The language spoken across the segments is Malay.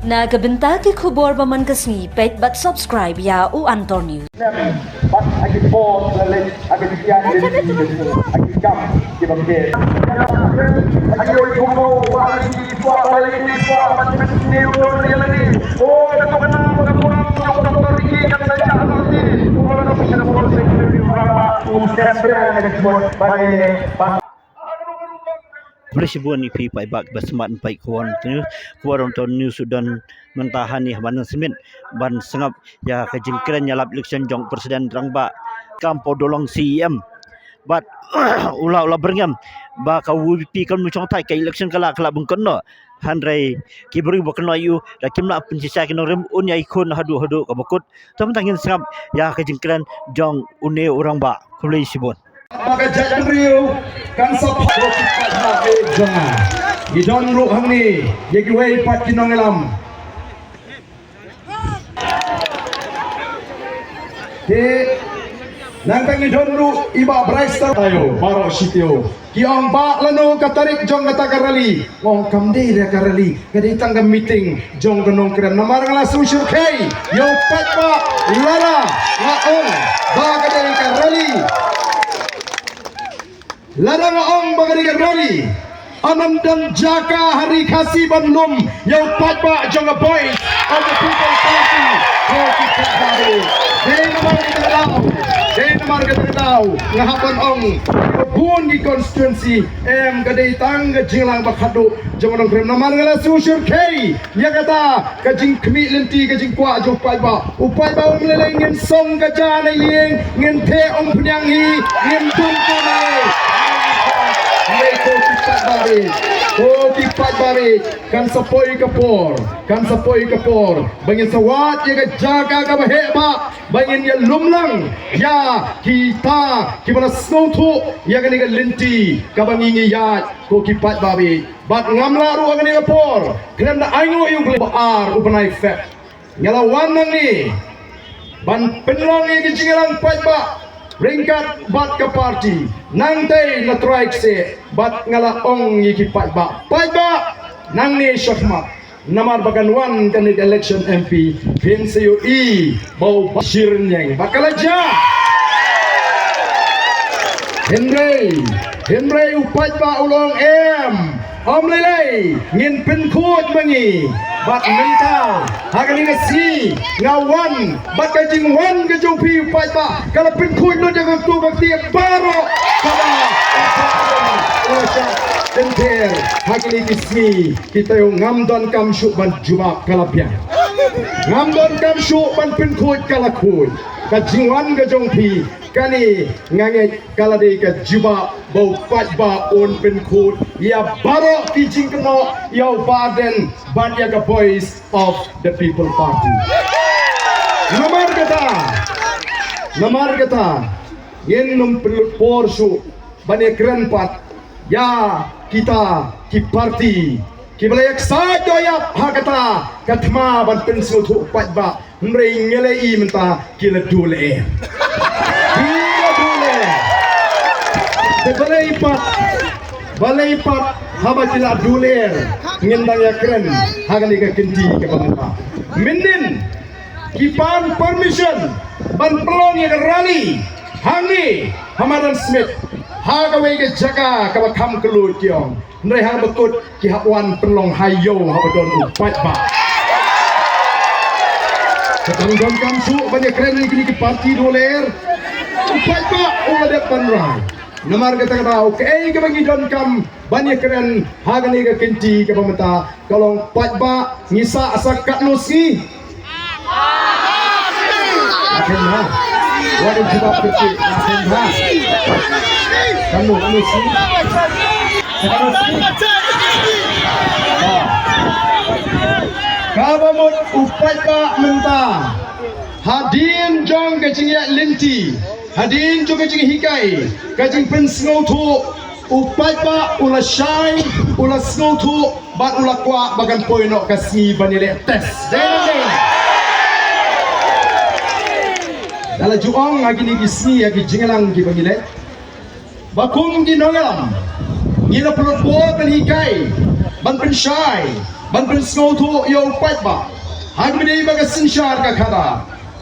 Nagabenta ki kubor baman kasni pet but subscribe ya u Antor News. But I can fall, I can be I can come, give a kid. I can go, I can Berisibuan ipi pai bak basmat pai kuan tu kuaron ton new Sudan mentahan ni ban semin ban sengap ya kejengkren nyalap election jong presiden rangba kampo dolong CM bat ulah berngam ba ka wipi kan mucong tai ke election kala bengkon no handrai ki beri bakno yu da kimna pensisa kino rem un ya ikon hadu ka bakut tam tangin sengap ya kejengkren jong une orang ba kulai sibon maka jangan riu kan support kita nak jangan di don ru hang ni ye ki wei pat kinong elam ke nang tang don ru iba braister tayo baro sitio ki ong ba lanu katarik jong kata karali wong kamde dia karali kadai tangga meeting jong ganong keren namar ngala susur kai yo pat ba lara ngaong ba kadai karali Larang ong bagari roli anam dan jaka hari kasih bandum yang patba jong boy of the people party yang kita baru den nomor kita tahu ngahapon ong pun di konstituensi kadai tang jinglang bakhadu jong nong krem nomor ngala susur kai ya kata kajing kemi lenti kajing kwa jong patba upai ba meleleng ngin song kajana yeng ngin the ong punyang hi ngin tumpune Kopi bari kan sapoi kapor bangin sawat ya jaga ka baheba bangin ya lumlang ya kita kibana snowtu ya kan ga linti ka bangingi ya kopi bari bat ngamla ru agani kapor kena na aingo yung ar upanai fat ngalawan nang ni ban penlong ni jingalang patba ringkat bat ke parti nanti na try se bat ngala ong yiki patba nang ni syahmat namar bagan wan kan election MP vince yo bau bashir nyeng bakalaja Henry upatba ulong om lelai ngin pen kod mangi bat mental hagani si ngawan bat kajing wan kajong pi upatba kalau pen kod lo jaga tu bakti baro kala tenter hagani kismi kita yung ngamdon kam syuk ban juma kalapyan ngamdon kam syuk ban pen kod kalakun kajing wan kajong pi kani ngange kalade ka juba bau patba on pen kod ya baro kijing keno ya baden banya ka voice of the people party namar kata yen num porsu banya keren pat ya kita ki party ki balayak sajo ya hakata katma ban pen su thu patba mrei ngelei menta kila dule balai pat haba kila duler ngendang ya keren hagani ka kenti ke pamata minin kipan permission ban pelong ya rally hangi hamadan smith haga wege jaga ka bakam kelut kiong ndai hang bekut ki hakwan pelong hayo habadon upat ba ketanggon kamsu banyak keren ni ki parti doler upat ba ula panrai namar kata okay ke bagi don kam banyak keren hagani ke kenti ke pamata kalau patba ngisa asak kat nusi akhirnya waduh jawab kecil akhirnya kamu nusi kabamut upatba menta hadin jong kecingya linti hadin juga jing hikai kajing pen snowtu upai ba ula shine ula snowtu bat ula kwa bagan poino kasi banile test dala juong agi ni gisni agi jingalang gi banile bakum gi nongalam gila pelot bo pen hikai ban pen shine ban prinsau tu yo pat ba hag mini baga sinshar ka khada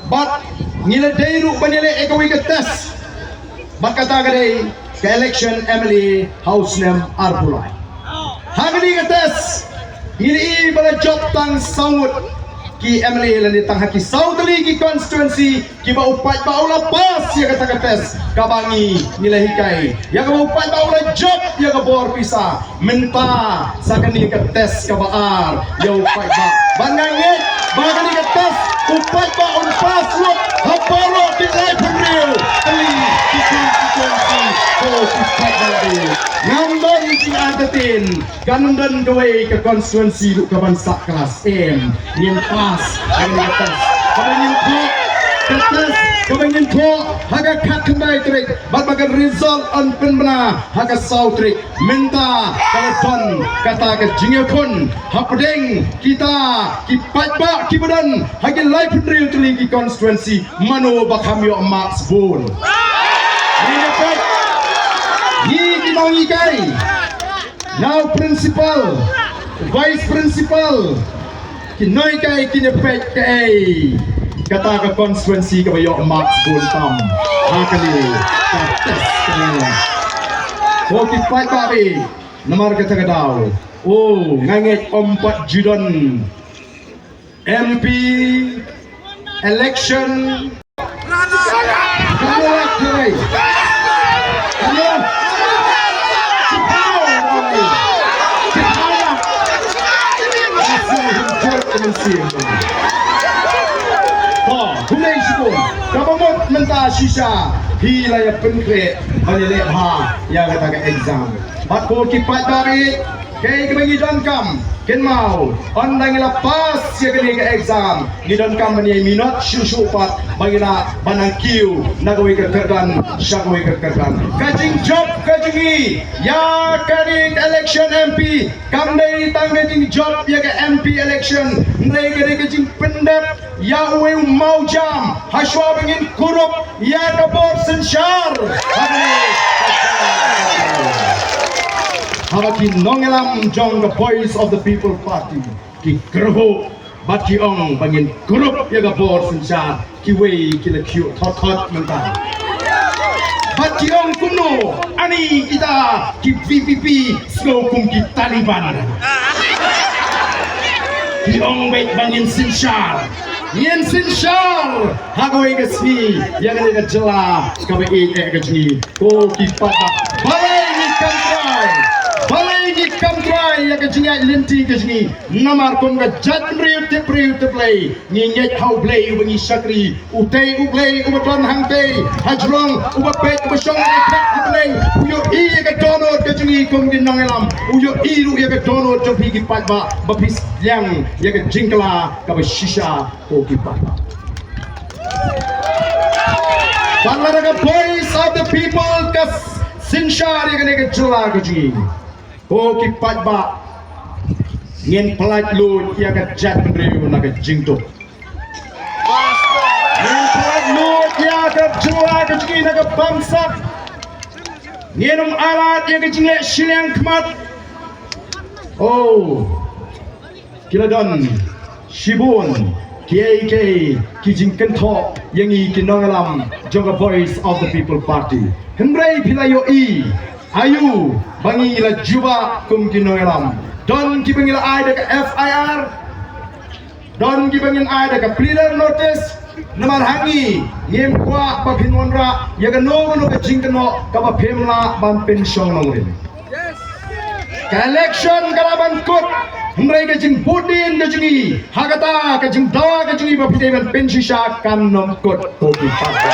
but ngile deiru banile ekawi ka test bakata gade ka election Emily house name arbulai hagni ka test ini bala job tang saud ki Emily lani tang haki saudali ki constituency ki ba upat ba ula pas ya kata ka test kabangi nilai hikai ya ka upat ba ula job ya ka bor pisa menta sakani ka test ka baar ya upat ba banganget bagani ka test upat ba on pas lo hapalo di live real kali ki constituency ko upat ba di nandon di atatin gandan gawai ke constituency lu ka bansa kelas M yin pas bagani ka test kabangin ko Ketes kebangin ko haga kat kembali trik baga result on penbena haga sau trik minta telepon kata ke jingakun hapdeng kita kipat ba kibadan haga live real tuli constituency mano bakam yo max bol ni dapat ni kinongi kai now principal vice principal kinoi kai kinepet kai kata ke konstituensi ke bayo max buntam hakali tes kena ko kipat babi nomor kata kadau oh nganget ompat judon MP election Hulai syukur kabamot menta shisha hilaya penkret balile ha ya kata ke exam bat ko kipat bari kay kebangi dankam ken mau ondang lepas ya kini ke exam di dankam ni minot syushu pat bagina banang kiu nagawi ke kerdan syagwi ke kerdan kajing job kajingi ya kani election MP kamdai tanggajing job ya ke MP election ndai kajing pendap ya uwe mau jam haswa bengin kurup ya kabor sensyar Habaki nongelam jong the voice of the people party ki kerho baki ong bengin kurup ya kabor sensyar ki wei ki le kyu thot mentang baki ong kuno ani kita ki VPP slow kum ki Taliban ki ong wei bengin sensyar Yen sinsyar hagoi kesni yang ada jela kami ke jini ko kipat balai ni kamtrai yang ke jini lenti ke jini namar kon ga jadriu te play ni nyet how play wengi sakri utei uplay ubatan hangte hajrong ubapet ubasong ke play uyo i ke donor ke jini kom di nongelam uyo i ru ya ke donor to pi kipat ba bapis yang ya ke jingkla ka shisha ko kipat Bangladesh voice of the people kas sinshar yang ke jula ke jini ko kipat ba ngin pelat lu ya ke jat reu na ke jingto ngin pelat lu ya ke jula ke jini na ke bangsa nginum alat ya ke jingek silang kemat oh kiladon shibun KK kijing kento yang i kinongalam joga voice of the people party hembrai pilayo i ayu bangi la juba kum kinongalam don kibangila ai daga FIR don kibangin ai daga pleader notice namar hangi ngem kwa ba pinonra yaga no ka jingkano ka ba pemla ban pension nongrin ka election kalaban kut Hembrai ke jing budin ke jingi hagata ke jing dawa ke jingi ba piteban pensisha kan nom kot kopi pada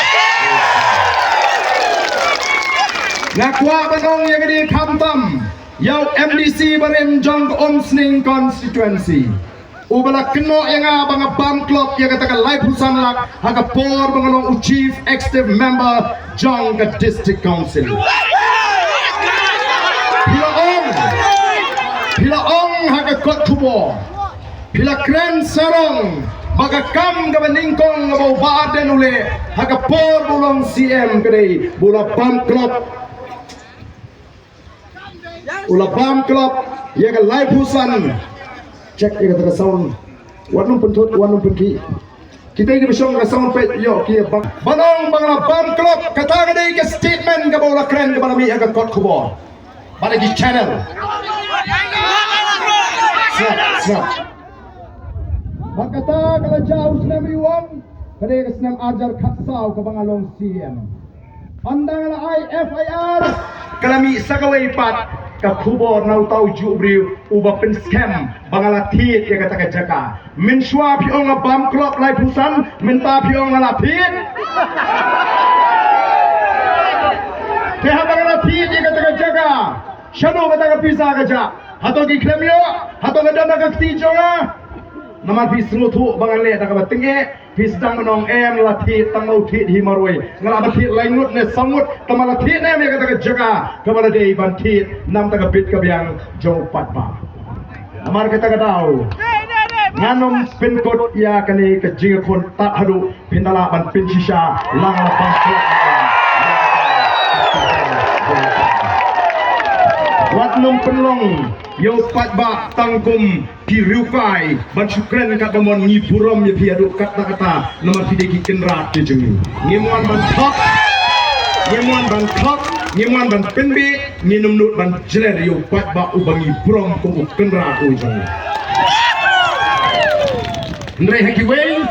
nakwa banong ya gedi kamtam yau MDC barem jong omsning constituency ubala keno yang bang bam club ya kata live husan lak haga por bangalong chief executive member jong ke district council Pila ong haga kot kubo Pila kren sarong baga kam ga beningkong ga bau baden ule haga por bulong CM kede bula bam club ula bam club ya ga live husan cek dia kata sound warnum pentut warnum penki kita ini bersong ke sound pet yo kia banong bangala bam club kata kadai ke statement ke bola keren ke balami agak kot kubor bagi channel siap Bakata kalau jauh senam iwan, kadai ke senam ajar katsau ke bangalong CM. Andang ala IFIR, kalami sakawai pat ke kubor nau tau jubriu uba pen scam bangala tiet ya kata kejaka. Mensua piong bam klop lai pusan, menta piong ala piet. Keha bangala tiet ya kata kejaka. Shadow kata ke pisa keja. Hato ki klemio, hato ke dana ke tijonga. Nama pis ngutu bangan le tak batenge pis dang nong lati tangau thi hi maroi ngala bathi laingut ne sangut tamala thi ne me kata jaga kamala dei ban thi nam tak bit ka biang jo patpa amar kata tau nganom pin kot ya kani ke jinga kon tak hadu pindala ban pin shisha lang la bang wat nong penlong yo patba tangkum pirukai ban sukren kat bamon ngi burom ya piadu kata nomor tideki kenrat je jengi ngimuan ban thok ngimuan ban penbe nginum nut ban jler yo patba ubangi burom ko kenrat o jengi ndre haki wei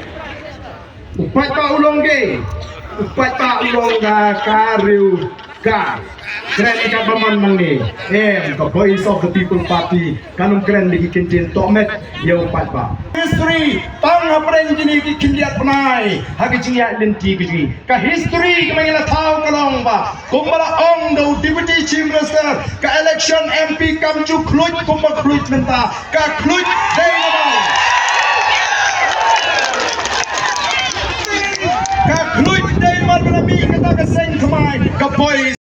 upatba ulongge upatba ulongga kariu ka keren ikat baman mangi the voice of the people party kanum keren lagi kincin tomet yau patba history tang apreng jini ki kindiat penai hagi jingya lenti ki ka history kemangila tahu kalong ba kumbala ong do deputy chief minister ka election MP kamcu kluj kumba kluj menta ka kluj dei nabang ka kluj dei mar benami kata ka seng kemai ka voice